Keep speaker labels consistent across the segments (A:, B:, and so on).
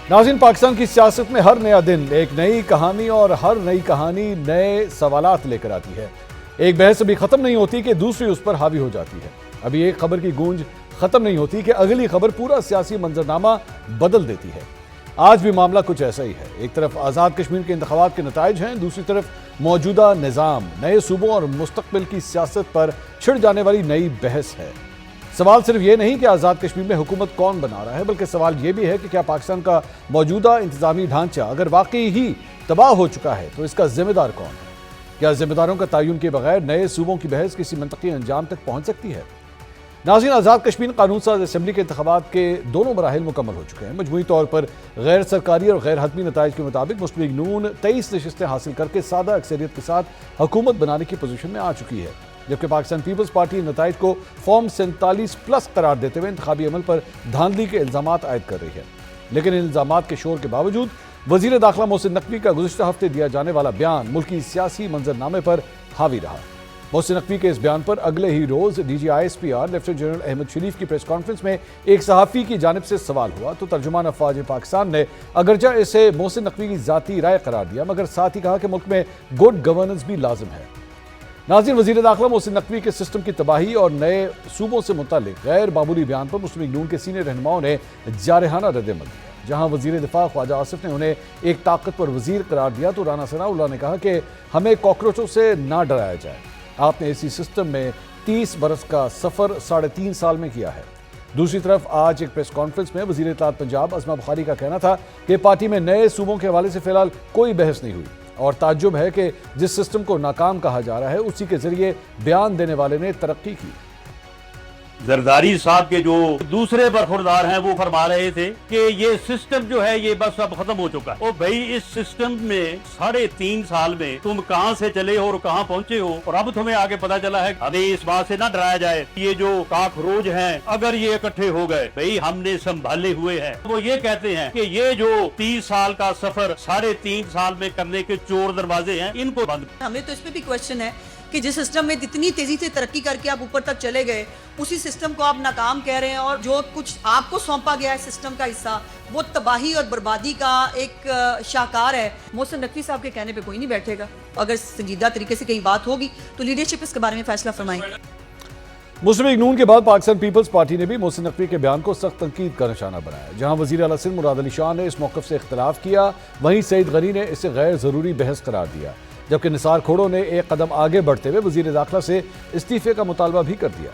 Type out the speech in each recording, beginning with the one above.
A: ناظرین، پاکستان کی سیاست میں ہر نیا دن ایک نئی کہانی اور ہر نئی کہانی نئے سوالات لے کر آتی ہے۔ ایک بحث ابھی ختم نہیں ہوتی کہ دوسری اس پر حاوی ہو جاتی ہے۔ ابھی ایک خبر کی گونج ختم نہیں ہوتی کہ اگلی خبر پورا سیاسی منظرنامہ بدل دیتی ہے۔ آج بھی معاملہ کچھ ایسا ہی ہے۔ ایک طرف آزاد کشمیر کے انتخابات کے نتائج ہیں، دوسری طرف موجودہ نظام، نئے صوبوں اور مستقبل کی سیاست پر چھڑ جانے والی نئی بحث ہے۔ سوال صرف یہ نہیں کہ آزاد کشمیر میں حکومت کون بنا رہا ہے، بلکہ سوال یہ بھی ہے کہ کیا پاکستان کا موجودہ انتظامی ڈھانچہ اگر واقعی ہی تباہ ہو چکا ہے تو اس کا ذمہ دار کون ہے؟ کیا ذمہ داروں کا تعین کے بغیر نئے صوبوں کی بحث کسی منطقی انجام تک پہنچ سکتی ہے؟ ناظرین، آزاد کشمیر قانون ساز اسمبلی کے انتخابات کے دونوں مراحل مکمل ہو چکے ہیں۔ مجموعی طور پر غیر سرکاری اور غیر حتمی نتائج کے مطابق مسلم لیگ نون 23 نشستیں حاصل کر کے سادہ اکثریت کے ساتھ حکومت بنانے کی پوزیشن میں آ چکی ہے، جبکہ پاکستان پیپلز پارٹی نتائج کو فارم 47+ قرار دیتے ہوئے انتخابی عمل پر دھاندلی کے الزامات عائد کر رہی ہے۔ لیکن ان الزامات کے شور کے باوجود وزیر داخلہ محسن نقوی کا گزشتہ ہفتے دیا جانے والا بیان ملکی سیاسی منظرنامے پر حاوی رہا۔ محسن نقوی کے اس بیان پر اگلے ہی روز D G I S P R lieutenant general Ahmed Sharif کی پریس کانفرنس میں ایک صحافی کی جانب سے سوال ہوا تو ترجمان افواج پاکستان نے اگرچہ اسے محسن نقوی کی ذاتی رائے قرار دیا، مگر ساتھ ہی کہا کہ ملک میں گڈ گورننس بھی لازم ہے۔ ناظرین، وزیر داخلہ محسن نقوی کے سسٹم کی تباہی اور نئے صوبوں سے متعلق غیر معمولی بیان پر مسلم لیگ نون کے سینئر رہنماؤں نے جارحانہ رد عمل دیا۔ جہاں وزیر دفاع خواجہ آصف نے انہیں ایک طاقتور وزیر قرار دیا تو رانا ثناء اللہ نے کہا کہ ہمیں کاکروچوں سے نہ ڈرایا جائے، آپ نے اسی سسٹم میں 30 برس کا سفر 3.5 سال میں کیا ہے۔ دوسری طرف آج ایک پریس کانفرنس میں وزیر اطلاعات پنجاب عظمہ بخاری کا کہنا تھا کہ پارٹی میں نئے صوبوں کے حوالے سے فی الحال کوئی بحث نہیں ہوئی، اور تعجب ہے کہ جس سسٹم کو ناکام کہا جا رہا ہے اسی کے ذریعے بیان دینے والے نے ترقی کی۔
B: زرداری صاحب کے جو دوسرے برخوردار ہیں وہ فرما رہے تھے کہ یہ سسٹم جو ہے یہ بس اب ختم ہو چکا ہے۔ اور بھائی اس سسٹم میں 3.5 سال میں تم کہاں سے چلے ہو اور کہاں پہنچے ہو، اور اب تمہیں آگے پتا چلا ہے۔ ابھی اس بات سے نہ ڈرایا جائے، یہ جو کاکروچ ہیں اگر یہ اکٹھے ہو گئے، بھائی ہم نے سنبھالے ہوئے ہیں۔ وہ یہ کہتے ہیں کہ یہ جو 30 سال کا سفر 3.5 سال میں کرنے کے چور دروازے ہیں، ان کو بند۔
C: ہمیں تو اس پہ بھی کوشچن ہے کہ جس سسٹم میں اتنی تیزی سے ترقی کر کے آپ اوپر تک چلے گئے، اسی سسٹم کو آپ ناکام کہہ رہے ہیں، اور جو کچھ آپ کو سونپا گیا ہے سسٹم کا حصہ وہ تباہی اور بربادی کا ایک شاہکار ہے۔ محسن نقوی صاحب کے کہنے پہ کوئی نہیں بیٹھے گا، اگر سنجیدہ طریقے سے کئی بات ہوگی تو لیڈرشپ اس کے بارے میں فیصلہ فرمائیں گے۔
A: مسلم لیگ نون کے بعد پاکستان پیپلز پارٹی نے بھی محسن نقوی کے بیان کو سخت تنقید کا نشانہ بنایا۔ جہاں وزیر اعلیٰ سندھ مراد علی شاہ نے اس موقف سے اختلاف کیا، وہیں سعید غنی نے اسے غیر ضروری بحث قرار دیا، جبکہ نثار کھوڑو نے ایک قدم آگے بڑھتے ہوئے وزیر داخلہ سے استعفے کا مطالبہ بھی کر دیا۔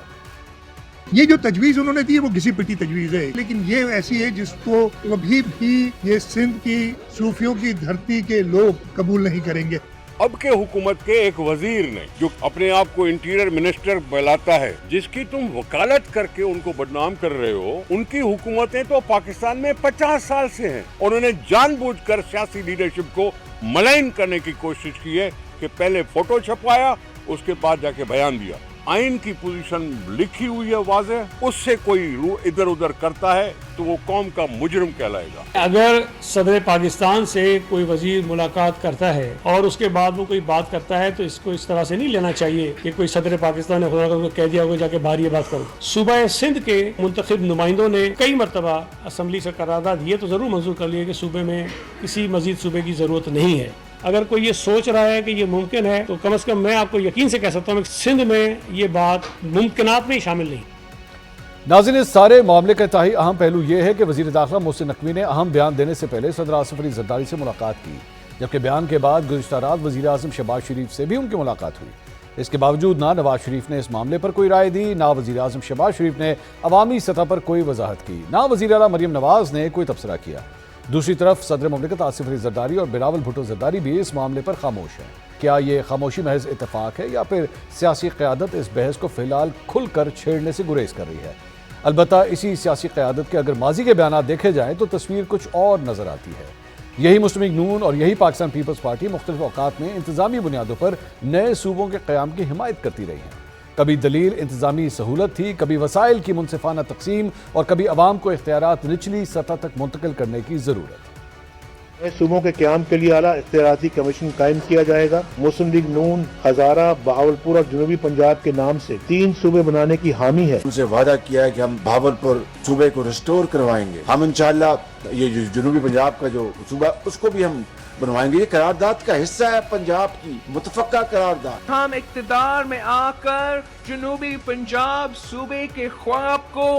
D: یہ جو تجویز انہوں نے دی وہ گھسی پٹی تجویز ہے، لیکن یہ ایسی ہے جس کو کبھی بھی یہ سندھ کی صوفیوں کی دھرتی کے لوگ قبول نہیں کریں گے۔
E: اب کے حکومت کے ایک وزیر نے جو اپنے آپ کو انٹیریئر منسٹر بلاتا ہے، جس کی تم وکالت کر کے ان کو بدنام کر رہے ہو، ان کی حکومتیں تو پاکستان میں 50 سال سے ہیں۔ انہوں نے جان بوجھ کر سیاسی لیڈرشپ کو ملائن کرنے کی کوشش کی ہے کہ پہلے فوٹو چھپوایا، اس کے بعد جا کے بیان دیا۔ آئین کی پوزیشن لکھی ہوئی ہے واضح، اس سے کوئی ادھر ادھر کرتا ہے تو وہ قوم کا مجرم کہلائے گا۔
F: اگر صدر پاکستان سے کوئی وزیر ملاقات کرتا ہے اور اس کے بعد وہ کوئی بات کرتا ہے تو اس کو اس طرح سے نہیں لینا چاہیے کہ کوئی صدر پاکستان نے خدا کو کہہ دیا ہوگا جا کے باہر یہ بات کرو۔ صوبہ سندھ کے منتخب نمائندوں نے کئی مرتبہ اسمبلی سے قرارداد یہ تو ضرور منظور کر لیے کہ صوبے میں کسی مزید صوبے کی ضرورت نہیں ہے۔ اگر کوئی یہ سوچ رہا ہے کہ یہ ممکن ہے تو کم از کم میں آپ کو یقین سے کہہ سکتا ہوں کہ سندھ میں یہ بات ممکنات میں شامل نہیں۔
A: ناظرین، اس سارے معاملے کا انتہائی اہم پہلو یہ ہے کہ وزیر داخلہ محسن نقوی نے اہم بیان دینے سے پہلے صدر آصف علی زرداری سے ملاقات کی، جبکہ بیان کے بعد گزشتہ رات وزیر اعظم شہباز شریف سے بھی ان کی ملاقات ہوئی۔ اس کے باوجود نہ نواز شریف نے اس معاملے پر کوئی رائے دی، نہ وزیر اعظم شہباز شریف نے عوامی سطح پر کوئی وضاحت کی، نہ وزیر اعلیٰ مریم نواز نے کوئی تبصرہ کیا۔ دوسری طرف صدر مملکت آصف علی زرداری اور بلاول بھٹو زرداری بھی اس معاملے پر خاموش ہیں۔ کیا یہ خاموشی محض اتفاق ہے یا پھر سیاسی قیادت اس بحث کو فی الحال کھل کر چھیڑنے سے گریز کر رہی ہے؟ البتہ اسی سیاسی قیادت کے اگر ماضی کے بیانات دیکھے جائیں تو تصویر کچھ اور نظر آتی ہے۔ یہی مسلم لیگ نون اور یہی پاکستان پیپلز پارٹی مختلف اوقات میں انتظامی بنیادوں پر نئے صوبوں کے قیام کی حمایت کرتی رہی ہیں۔ کبھی دلیل انتظامی سہولت تھی، کبھی وسائل کی منصفانہ تقسیم، اور کبھی عوام کو اختیارات نچلی سطح تک منتقل کرنے کی ضرورت۔
G: صوبوں کے قیام کے لیے اعلیٰ اختیاراتی کمیشن قائم کیا جائے گا. مسلم لیگ نون ہزارہ، بہاولپور اور جنوبی پنجاب کے نام سے 3 صوبے بنانے کی حامی ہے.
H: ان سے وعدہ کیا ہے کہ ہم بہاولپور صوبے کو ریسٹور کروائیں گے. ہم انشاءاللہ یہ جو جنوبی پنجاب کا جو صوبہ اس کو بھی ہم بنوائیں گے. یہ قرارداد کا حصہ ہے پنجاب کی متفقہ قرارداد.
I: ہم اقتدار میں آ کر جنوبی پنجاب صوبے کے خواب کو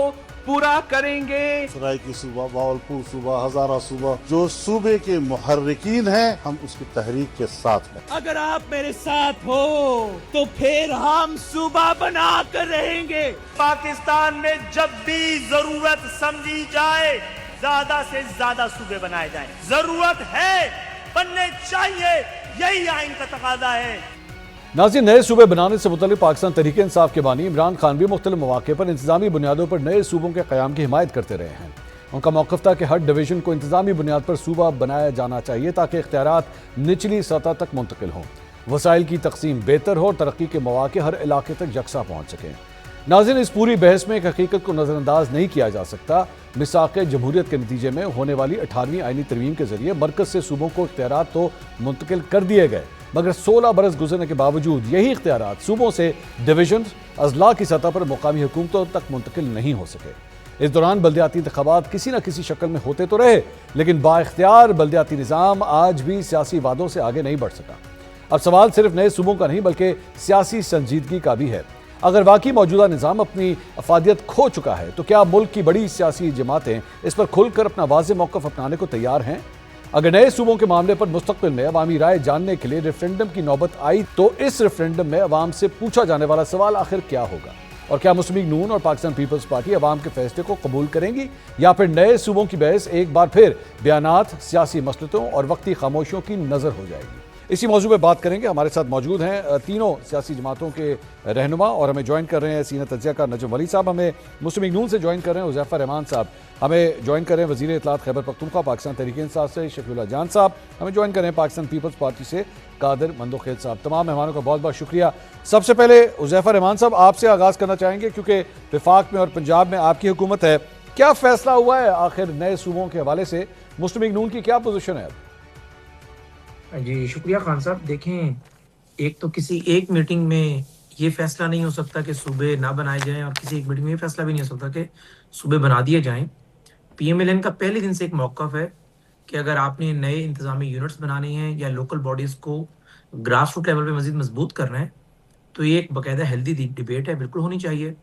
I: پورا کریں گے.
J: سرائیکی صوبہ، بہاولپور صوبہ، ہزارہ صوبہ، جو صوبے کے محرکین ہیں، ہم اس کی تحریک کے ساتھ ہیں.
I: اگر آپ میرے ساتھ ہو تو پھر ہم صوبہ بنا کر رہیں گے. پاکستان میں جب بھی ضرورت سمجھی جائے زیادہ سے زیادہ صوبے بنائے جائیں. ضرورت ہے، بننے چاہیے، یہی آئین کا تقاضا ہے.
A: ناظرین، نئے صوبے بنانے سے متعلق پاکستان تحریک انصاف کے بانی عمران خان بھی مختلف مواقع پر انتظامی بنیادوں پر نئے صوبوں کے قیام کی حمایت کرتے رہے ہیں. ان کا موقف تھا کہ ہر ڈویژن کو انتظامی بنیاد پر صوبہ بنایا جانا چاہیے تاکہ اختیارات نچلی سطح تک منتقل ہوں، وسائل کی تقسیم بہتر ہو اور ترقی کے مواقع ہر علاقے تک یکساں پہنچ سکیں. ناظرین، اس پوری بحث میں ایک حقیقت کو نظر انداز نہیں کیا جا سکتا. میثاق جمہوریت کے نتیجے میں ہونے والی 18ویں آئینی ترمیم کے ذریعے مرکز سے صوبوں کو اختیارات تو منتقل کر دیے گئے، مگر 16 برس گزرنے کے باوجود یہی اختیارات صوبوں سے ڈویژنز، اضلاع کی سطح پر مقامی حکومتوں تک منتقل نہیں ہو سکے. اس دوران بلدیاتی انتخابات کسی نہ کسی شکل میں ہوتے تو رہے، لیکن با اختیار بلدیاتی نظام آج بھی سیاسی وعدوں سے آگے نہیں بڑھ سکا. اب سوال صرف نئے صوبوں کا نہیں بلکہ سیاسی سنجیدگی کا بھی ہے. اگر واقعی موجودہ نظام اپنی افادیت کھو چکا ہے تو کیا ملک کی بڑی سیاسی جماعتیں اس پر کھل کر اپنا واضح موقف اپنانے کو تیار ہیں؟ اگر نئے صوبوں کے معاملے پر مستقبل میں عوامی رائے جاننے کے لیے ریفرینڈم کی نوبت آئی تو اس ریفرینڈم میں عوام سے پوچھا جانے والا سوال آخر کیا ہوگا؟ اور کیا مسلم لیگ نون اور پاکستان پیپلز پارٹی عوام کے فیصلے کو قبول کریں گی یا پھر نئے صوبوں کی بحث ایک بار پھر بیانات، سیاسی مصلحتوں اور وقتی خاموشیوں کی نظر ہو جائے گی؟ اسی موضوع پہ بات کریں گے. ہمارے ساتھ موجود ہیں تینوں سیاسی جماعتوں کے رہنما اور ہمیں جوائن کر رہے ہیں سینئر تجزیہ کار نجم ولی صاحب، ہمیں مسلم لیگ نون سے جوائن کر رہے ہیں حذیفہ رحمان صاحب، ہمیں جوائن کر رہے ہیں وزیر اطلاعات خیبر پختونخوا پاکستان تحریک انصاف سے شفیع اللہ جان صاحب، ہمیں جوائن کر رہے ہیں پاکستان پیپلز پارٹی سے قادر مندوخیل صاحب. تمام مہمانوں کا بہت بہت شکریہ. سب سے پہلے حذیفہ رحمان صاحب آپ سے آغاز کرنا چاہیں گے کیونکہ وفاق میں اور پنجاب میں آپ کی حکومت ہے. کیا فیصلہ ہوا ہے آخر نئے صوبوں کے حوالے سے؟ مسلم لیگ نون کی کیا پوزیشن ہے؟
K: جی شکریہ خان صاحب. دیکھیں، ایک تو کسی ایک میٹنگ میں یہ فیصلہ نہیں ہو سکتا کہ صوبے نہ بنائے جائیں اور کسی ایک میٹنگ میں یہ فیصلہ بھی نہیں ہو سکتا کہ صوبے بنا دیے جائیں. پی ایم ایل این کا پہلے دن سے ایک موقف ہے کہ اگر آپ نے نئے انتظامی یونٹس بنانے ہیں یا لوکل باڈیز کو گراس روٹ لیول پہ مزید مضبوط کرنا ہے تو یہ ایک باقاعدہ ہیلدی ڈیبیٹ ہے، بالکل ہونی چاہیے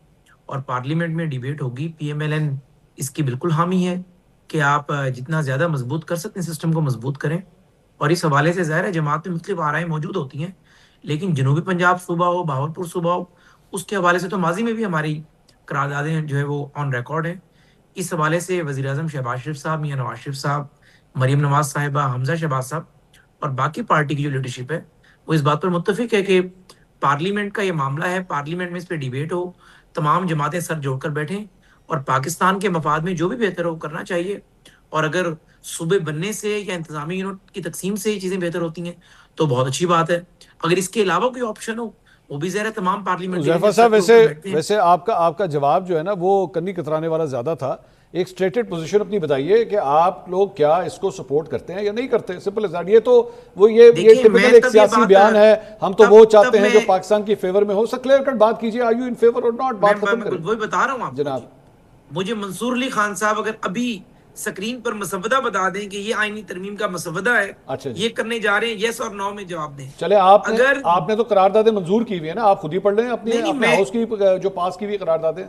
K: اور پارلیمنٹ میں ڈیبیٹ ہوگی. پی ایم ایل این اس کی بالکل حامی ہے کہ آپ جتنا زیادہ مضبوط کر سکتے ہیں سسٹم کو مضبوط کریں. اور اس حوالے سے ظاہر ہے جماعت میں مختلف آرائیں موجود ہوتی ہیں، لیکن جنوبی پنجاب صوبہ ہو، بہاولپور صوبہ ہو، اس کے حوالے سے تو ماضی میں بھی ہماری قراردادیں جو ہے وہ آن ریکارڈ ہیں. اس حوالے سے وزیر اعظم شہباز شریف صاحب، میاں نواز شریف صاحب، مریم نواز صاحبہ، حمزہ شہباز صاحب اور باقی پارٹی کی جو لیڈرشپ ہے وہ اس بات پر متفق ہے کہ پارلیمنٹ کا یہ معاملہ ہے، پارلیمنٹ میں اس پہ ڈیبیٹ ہو، تمام جماعتیں سر جوڑ کر بیٹھیں اور پاکستان کے مفاد میں جو بھی بہتر ہو کرنا چاہیے. اور اگر صوبے بننے سے یا انتظامی یونٹ کی تقسیم سے یہ چیزیں بہتر ہوتی ہیں تو بہت اچھی بات ہے. اگر اس کے علاوہ کوئی آپشن ہو وہ بھی ظاہر ہے تمام پارلیمنٹ.
A: حذیفہ صاحب ویسے آپ کا جواب جو ہے نا وہ کنی کترانے والا زیادہ تھا. ایک سٹیٹڈ پوزیشن اپنی بتائیے کہ آپ لوگ کیا اس کو سپورٹ کرتے ہیں یا نہیں کرتے؟ Simple is that. یہ تو وہ یہ ٹپیکل ایک سیاسی بیان ہے، ہم تو وہ چاہتے ہیں جو پاکستان کی فیور میں ہو. سکتا کلیئر کٹ بات کیجیے، آر یو ان فیور اور ناٹ؟ بات ختم کریں.
K: وہی بتا رہا ہوں آپ
A: جناب.
K: مجھے منصور علی خان صاحب اگر ابھی سکرین پر مسودہ بتا دیں کہ یہ آئینی ترمیم کا مسودہ ہے، یہ کرنے جا رہے ہیں، یس اور نو میں جواب دیں.
A: چلے آپ نے تو قراردادیں منظور کی ہوئی ہے نا، آپ خود ہی پڑھ لیں اپنی ہاؤس کی جو پاس کی ہوئی قراردادیں.